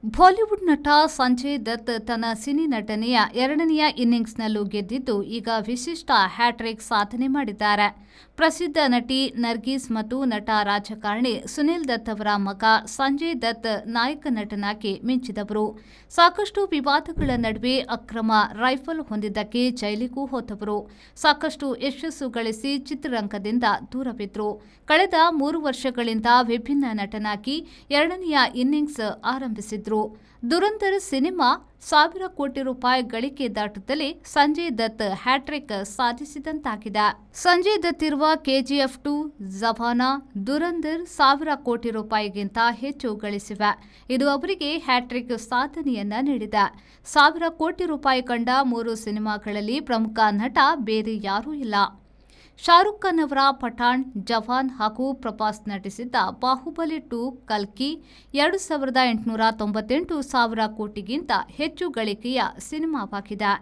Bollywood ನಟ ಸಂಜಯ್ ದತ್ ತನ್ನ cine ನಟನೆಯ ಎರಡನೆಯ ಇನ್ನಿಂಗ್ಸ್ನಲ್ಲೂ ಗೆದ್ದಿದ್ದು ಈಗ ವಿಶಿಷ್ಟ ಹ್ಯಾಟ್ರಿಕ್ ಸಾಧನೆ ಮಾಡಿದ್ದಾರೆ. ಪ್ರಸಿದ್ಧ ನಟಿ ನರ್ಗೀಸ್ ಮತ್ತು ನಟ ರಾಜಕಾರಣಿ ಸುನಿಲ್ ದತ್ ಅವರ ಮಗ ಸಂಜಯ್ ದತ್ ನಾಯಕ ನಟನಾಗಿ ಮಿಂಚಿದವರು. ಸಾಕಷ್ಟು ವಿವಾದಗಳ ನಡುವೆ ಅಕ್ರಮ ರೈಫಲ್ ಹೊಂದಿದ್ದಕ್ಕೆ ಜೈಲಿಗೂ ಹೋದವರು. ಸಾಕಷ್ಟು ಯಶಸ್ಸು ಗಳಿಸಿ ಚಿತ್ರರಂಗದಿಂದ ದೂರವಿದ್ರು. ಕಳೆದ 3 ವರ್ಷಗಳಿಂದ ವಿಭಿನ್ನ ನಟನಾಗಿ ಎರಡನೆಯ ಇನ್ನಿಂಗ್ಸ್ ಆರಂಭಿಸಿದ್ರು. ದುರಂಧರ್ ಸಿನಿಮಾ 1,000 ಕೋಟಿ ರೂಪಾಯಿ ಗಳಿಕೆ ದಾಟುತ್ತಲೇ ಸಂಜಯ್ ದತ್ ಹ್ಯಾಟ್ರಿಕ್ ಸಾಧಿಸಿದಂತಾಗಿದೆ. ಸಂಜಯ್ ದತ್ ಇರುವ ಕೆಜಿಎಫ್ 2, ಜವಾನ, ದುರಂಧರ್ 1,000 ಕೋಟಿ ರೂಪಾಯಿಗಿಂತ ಹೆಚ್ಚು ಗಳಿಸಿವೆ. ಇದು ಅವರಿಗೆ ಹ್ಯಾಟ್ರಿಕ್ ಸಾಧನೆಯನ್ನ ನೀಡಿದೆ. 1,000 ಕೋಟಿ ರೂಪಾಯಿ ಕಂಡ 3 ಸಿನಿಮಾಗಳಲ್ಲಿ ಪ್ರಮುಖ ನಟ ಬೇರೆ ಯಾರೂ ಇಲ್ಲ. ಶಾರುಖ್ ಖಾನ್ ಅವರ ಪಠಾಣ್, ಜವಾನ್ ಹಾಗೂ ಪ್ರಭಾಸ್ ನಟಿಸಿದ್ದ ಬಾಹುಬಲಿ 2 ಕಲ್ಕಿ 2,898 ಸಾವಿರ ಕೋಟಿಗಿಂತ ಹೆಚ್ಚು ಗಳಿಕೆಯ ಸಿನಿಮಾವಾಗಿದೆ.